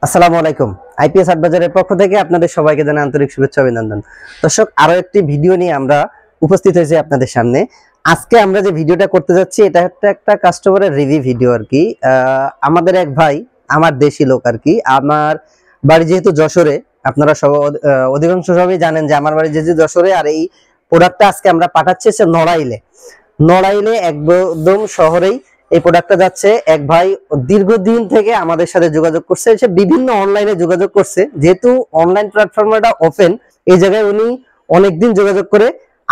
আসসালামু আলাইকুম। আইপিএস হাট বাজারের পক্ষ থেকে আপনাদের সবাইকে জানাই আন্তরিক শুভেচ্ছা অভিনন্দন। দর্শক, আরো একটি ভিডিও নিয়ে আমরা উপস্থিত হয়েছি আপনাদের সামনে। আজকে আমরা যে ভিডিওটা করতে যাচ্ছি এটা একটা কাস্টমারের রিভিউ ভিডিও আর কি। আমাদের এক ভাই, আমার দেশি লোক আর কি। আমার বাড়ি যেহেতু যশোরে, আপনারা সব অধিকাংশ সবাই জানেন যে আমার বাড়ি যেহেতু যশোরে, আর এই প্রোডাক্টটা আজকে আমরা পাঠাচ্ছি নড়াইলে একদম শহরেই এই প্রোডাক্টটা যাচ্ছে। এক ভাই দীর্ঘদিন থেকে আমাদের সাথে যোগাযোগ করছে, সে বিভিন্ন অনলাইনে যোগাযোগ করছে, যেহেতু অনলাইন প্ল্যাটফর্মটা ওপেন, এই জায়গায় উনি অনেকদিন যোগাযোগ করে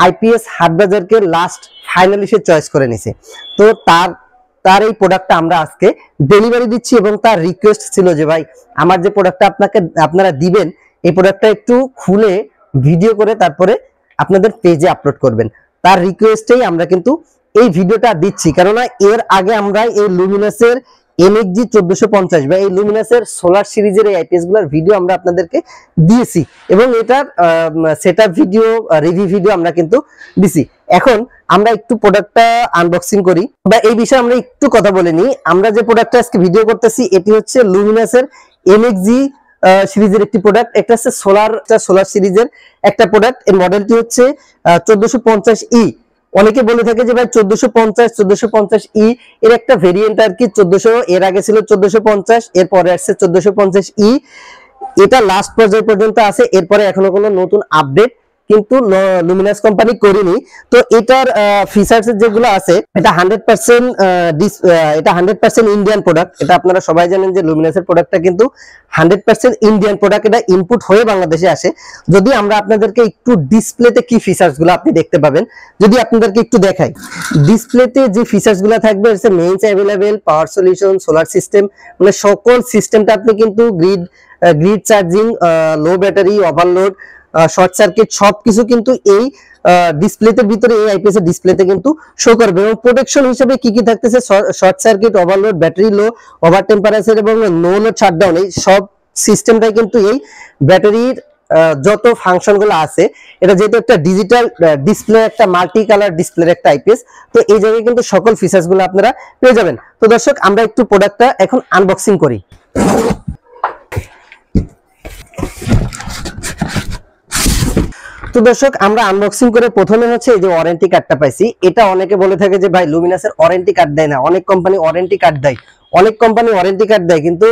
আইপিএস হাটবাজারকে লাস্ট ফাইনালি সে চয়েস করে নিছে। তো তার এই প্রোডাক্টটা আমরা আজকে ডেলিভারি দিচ্ছি, এবং তার রিকোয়েস্ট ছিল যে ভাই আমার যে প্রোডাক্টটা আপনারা দিবেন, এই প্রোডাক্টটা একটু খুলে ভিডিও করে তারপরে আপনাদের পেজে আপলোড করবেন। তার রিকোয়েস্টেই আমরা কিন্তু এই ভিডিওটা দিচ্ছি, কেননা এর আগে আমরা এই লুমিনাসের এমএক্সজি 1450 বা এই লুমিনাসের সোলার সিরিজের এই আইপিএস গুলোর ভিডিও আমরা আপনাদেরকে দিয়েছি, এবং এটার সেটআপ ভিডিও, রিভিউ ভিডিও আমরা কিন্তু দিছি। এখন আমরা একটু প্রোডাক্টটা আনবক্সিং করি, বা এই বিষয়ে আমরা একটু কথা বলে নিই। আমরা যে প্রোডাক্টটা আজকে ভিডিও করতেছি এটি হচ্ছে লুমিনাসের এমএক্সজি সিরিজের একটি প্রোডাক্ট। এটা হচ্ছে সোলার সিরিজের একটা প্রোডাক্ট। এর মডেলটি হচ্ছে 1450E। অনেকে বলে থাকে যে ভাই 1450 এর একটা ভেরিয়েন্ট আর কি 1400, এর আগে ছিল 1450, এরপরে আসছে 1450E। এটা লাস্ট পর্যায় পর্যন্ত আছে, এরপরে এখনো কোনো নতুন আপডেট কিন্তু লুমিনাস কোম্পানি করেনি। তো এটার ফিচারস যেগুলো আছে, এটা 100% ইন্ডিয়ান প্রোডাক্ট। এটা আপনারা সবাই জানেন যে লুমিনাসের প্রোডাক্টটা কিন্তু 100% ইন্ডিয়ান প্রোডাক্ট। এটা ইনপুট হয়ে বাংলাদেশে আসে। যদি আমরা আপনাদেরকে একটু ডিসপ্লেতে কি ফিচারস গুলো আপনি দেখতে পাবেন, যদি আপনাদেরকে একটু দেখাই, ডিসপ্লেতে যে ফিচারস গুলো থাকবে হচ্ছে মেইনস অ্যাভেলেবেল, পাওয়ার সলিউশন, সোলার সিস্টেম, মানে সকল সিস্টেমটা আপনি কিন্তু গ্রিড চার্জিং, লো ব্যাটারি, ওভারলোড, শর্ট সার্কিট সবকিছু কিন্তু এই ডিসপ্লেতে ভিতরে, এই আইপিএস এর ডিসপ্লেতে কিন্তু শো করবে। এবং প্রোটেকশন হিসেবে কি কি থাকতেছে, শর্ট সার্কিট, ওভারলোড, ব্যাটারি লো, ওভার টেম্পারেচার এবং নো লোড শাটডাউন, এই সব সিস্টেমটাই কিন্তু এই ব্যাটারির যত ফাংশন গুলো আছে, এটা যেহেতু একটা ডিজিটাল ডিসপ্লে, একটা মাল্টি কালার ডিসপ্লের একটা আইপিএস, তো এই জায়গায় কিন্তু সকল ফিচার্স গুলো আপনারা পেয়ে যাবেন। তো দর্শক, আমরা একটু প্রোডাক্টটা এখন আনবক্সিং করি। তো দর্শক, আমরা আনবক্সিং করে প্রথমে হচ্ছে এই যে ওয়ারেন্টি কার্ডটা পাইছি। এটা অনেকে বলে থাকে যে ভাই লুমিনাসের ওয়ারেন্টি কার্ড দেয় না। অনেক কোম্পানি ওয়ারেন্টি কার্ড দেয়, কিন্তু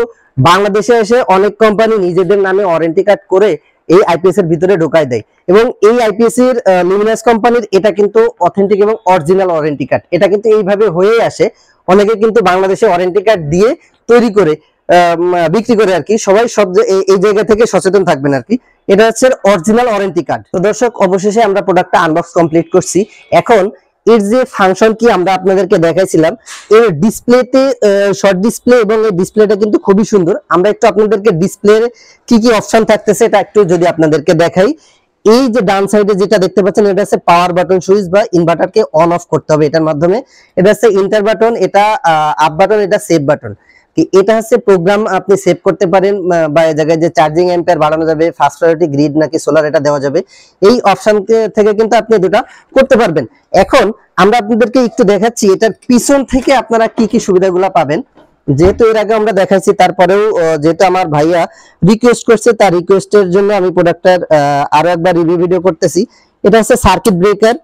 বাংলাদেশে এসে অনেক কোম্পানি নিজেদের নামে ওয়ারেন্টি কার্ড করে এই আইপিএস এর ভিতরে ঢোকায় দেয়। এবং এই আইপিএস এর লুমিনাস কোম্পানির এটা কিন্তু অথেন্টিক এবং অরিজিনাল ওয়ারেন্টি কার্ড। এটা কিন্তু এইভাবে হয়েই আসে। অনেকে কিন্তু বাংলাদেশে ওয়ারেন্টি কার্ড দিয়ে তৈরি করে বিক্রি করে আর কি। সবাই এই জায়গা থেকে সচেতন থাকবেন আর কি। এটা হচ্ছে অরিজিনাল ওয়ারেন্টি কার্ড। তো দর্শক, অবশেষে আমরা প্রোডাক্টটা আনবক্স কমপ্লিট করছি। এখন এর যে ফাংশন কি আমরা আপনাদেরকে দেখাইছিলাম, এর ডিসপ্লেতে শর্ট ডিসপ্লে, এবং এই ডিসপ্লেটা কিন্তু খুবই সুন্দর। আমরা একটু আপনাদেরকে ডিসপ্লের কি কি অপশন থাকতেছে এটা একটু যদি আপনাদেরকে দেখাই। এই যে ডান সাইডে যেটা দেখতে পাচ্ছেন, এটা হচ্ছে পাওয়ার বাটন সুইচ, বা ইনভার্টারকে অন অফ করতে হবে এটার মাধ্যমে। এটা হচ্ছে ইন্টার বাটন, এটা আপ বাটন, এটা সেভ বাটন। এটা হচ্ছে প্রোগ্রাম, আপনি সেভ করতে পারেন, বা এই জায়গায় যে চার্জিং অ্যাম্পিয়ার বাড়ানো যাবে, ফাস্ট প্রায়োরিটি, গ্রিড নাকি সোলার, এটা দেওয়া যাবে। এই অপশন থেকে কিন্তু আপনি দুটো করতে পারবেন। এখন আমরা আপনাদেরকে একটু দেখাচ্ছি এটার পিছন থেকে আপনারা কি কি সুবিধাগুলো পাবেন। যেহেতু এর আগে আমরা দেখাচ্ছি, তারপরেও যেহেতু আমার ভাইয়া রিকোয়েস্ট করছে, তার রিকোয়েস্টের জন্য আমি প্রোডাক্টটার আরো একবার রিভিউ ভিডিও করতেছি। এটা হচ্ছে সার্কিট ব্রেকার,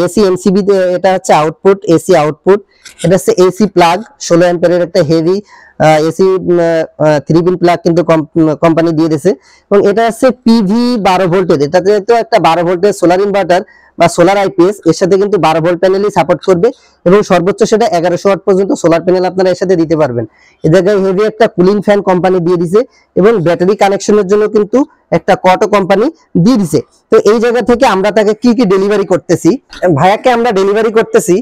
এসি এমসিবি, এটা হচ্ছে আউটপুট, এসি আউটপুট। এটা হচ্ছে এসি প্লাগ, 16 অ্যাম্পিয়ারের একটা হেভি এসি 3 পিন প্লাগ কিন্তু কোম্পানি দিয়ে দিয়েছে। এবং এটা হচ্ছে পিভি 12 ভোল্টের। এটা যেহেতু একটা 12 ভোল্টের সোলার ইনভার্টার বা সোলার আইপিএস, এর সাথে কিন্তু 12 ভোল্ট প্যানেলই সাপোর্ট করবে, এবং সর্বোচ্চ সেটা 1100 ওয়াট পর্যন্ত সোলার প্যানেল আপনারা এর সাথে দিতে পারবেন। এই জায়গায় হেভি একটা কুলিং ফ্যান কোম্পানি দিয়ে দিয়েছে, এবং ব্যাটারি কানেকশনের জন্য কিন্তু একটা কটো কোম্পানি দিয়ে দিয়েছে। তো এই জায়গা থেকে আমরা তাকে কি কি ডেলিভারি করতেছি, ভাইয়াকে আমরা ডেলিভারি করতেছি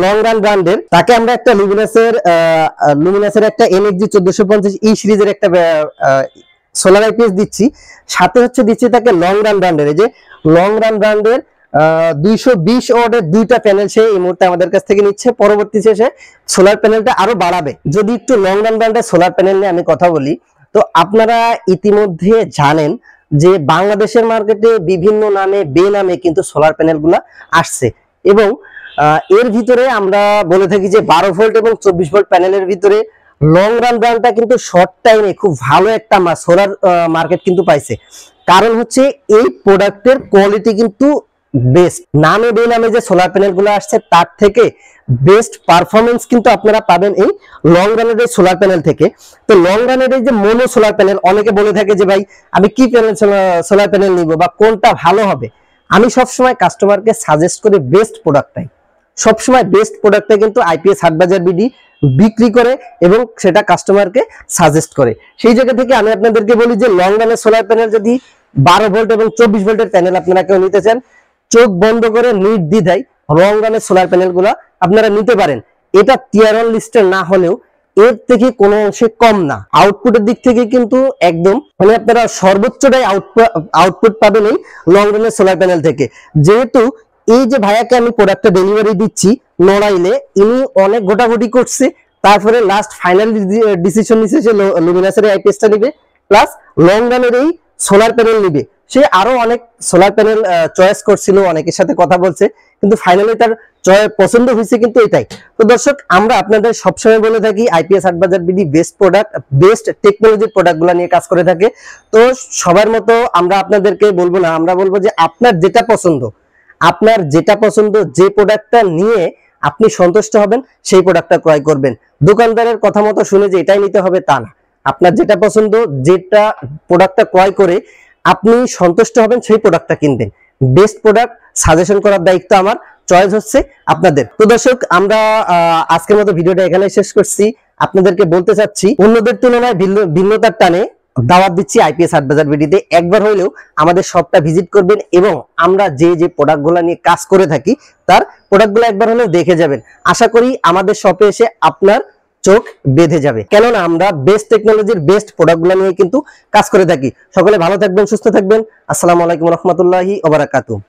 লং রান ব্র্যান্ডের। তাকে আমরা একটা লুমিনাসের একটা এমএক্সজি 1450E সিরিজের একটা সোলার আইপিএস দিচ্ছি। সাথে হচ্ছে দিচ্ছি তাকে লং রান ব্র্যান্ডের, এই যে লং রান ব্র্যান্ডের 220 ওয়াটের দুইটা প্যানেল সে এই মুহূর্তে আমাদের কাছ থেকে নিচ্ছে। পরবর্তী শেষে সোলার প্যানেলটা আরো বাড়াবে। যদি একটু লং রান ব্র্যান্ডের সোলার প্যানেল নিয়ে আমি কথা বলি, তো আপনারা ইতিমধ্যে জানেন যে বাংলাদেশের মার্কেটে বিভিন্ন নামে বেনামে কিন্তু সোলার প্যানেল গুলা আসছে, এবং এর ভিতরে আমরা বলে থাকি যে 12 ভোল্ট এবং 24 ভোল্ট প্যানেলের ভিতরে লং রান ব্র্যান্ডটা কিন্তু শর্ট টাইমে খুব ভালো একটা সোলার মার্কেট কিন্তু পাইছে। কারণ হচ্ছে এই প্রোডাক্টের কোয়ালিটি কিন্তু বেস্ট, নামে বেনামে যে সোলার প্যানেল গুলো আসছে তার থেকে বেস্ট পারফরমেন্স কিন্তু আপনারা পাবেন এই লং রানের এই সোলার প্যানেল থেকে। তো লং রানের এই যে মোনো সোলার প্যানেল, অনেকে বলে থাকে যে ভাই আমি কি প্যানেল সোলার প্যানেল নিব বা কোনটা ভালো হবে, আমি সবসময় কাস্টমারকে সাজেস্ট করি বেস্ট প্রোডাক্টটাই। সবসময় বেস্ট প্রোডাক্টটা কিন্তু আইপিএস হাটবাজার বিডি বিক্রি করে এবং সেটা কাস্টমারকে সাজেস্ট করে। সেই জায়গা থেকে আমি আপনাদেরকে বলি যে লং রানের সোলার প্যানেল যদি 12 ভোল্ট এবং 24 ভোল্টের প্যানেল আপনারা কেউ নিতে চান, চোখ বন্ধ করে নির্দ্বিধায় লং রানের সোলার প্যানেল গুলা আপনারা নিতে পারেন। এটা টিয়ার 1 লিস্টের না হলেও এর থেকে কোনো অংশে কম না। আউটপুটের দিক থেকে কিন্তু একদম মানে আপনারা সর্বোচ্চটাই আউটপুট পাবেন এই লং রানের সোলার প্যানেল থেকে। যেহেতু এই যে ভাইয়াকে আমি প্রোডাক্টটা ডেলিভারি দিচ্ছি নড়াইলে, ইনি অনেক ঘোটাঘুটি করছে, তারপরে লাস্ট ফাইনাল ডিসিশন নিছে সে লুমিনাসের আইপিএসটা নিবে প্লাস লং রানের এই সোলার প্যানেল নিবে। সে আরো অনেক সোলার প্যানেল চয়েস করছিল, অনেকের সাথে কথা বলছে, কিন্তু ফাইনালি তার পছন্দ হয়েছে কিন্তু এটাই। তো দর্শক, আমরা আপনাদের সবসময় বলে থাকি আইপিএস হাটবাজার বিডি বেস্ট প্রোডাক্ট, বেস্ট টেকনোলজির প্রোডাক্টগুলো নিয়ে কাজ করে থাকে। তো সবার মতো আমরা আপনাদেরকে বলবো না, আমরা বলবো যে আপনার যেটা পছন্দ যে প্রোডাক্টটা নিয়ে আপনি সন্তুষ্ট হবেন সেই প্রোডাক্টটা ক্রয় করবেন। দোকানদারের কথা মতো শুনে যে এটাই নিতে হবে তা না, আপনার যেটা পছন্দ, যেটা প্রোডাক্টটা ক্রয় করে আপনি সন্তুষ্ট হবেন সেই প্রোডাক্টটা কিনবেন। বেস্ট প্রোডাক্ট সাজেশন করার দায়িত্ব আমার, চয়েস হচ্ছে আপনাদের। তো দর্শক, আমরা আজকের মতো ভিডিওটা এখানে শেষ করছি। আপনাদেরকে বলতে চাচ্ছি অন্যদের তুলনায় ভিন্নতার টানে দাওয়াত দিচ্ছি আইপিএস হাটবাজার বিডিতে, একবার হইলেও আমাদের শপটা ভিজিট করবেন এবং আমরা যে প্রোডাক্টগুলো নিয়ে কাজ করে থাকি তার প্রোডাক্টগুলো একবার হলেও দেখে যাবেন। আশা করি আমাদের শপে এসে আপনার চোখ বেঁধে যাবে, কেননা আমরা বেস্ট টেকনোলজির বেস্ট প্রোডাক্টগুলো নিয়ে কিন্তু কাজ করে থাকি। সকলে ভালো থাকবেন, সুস্থ থাকবেন। আসসালামু আলাইকুম রহমতুল্লাহি ওয়া বারাকাতুহু।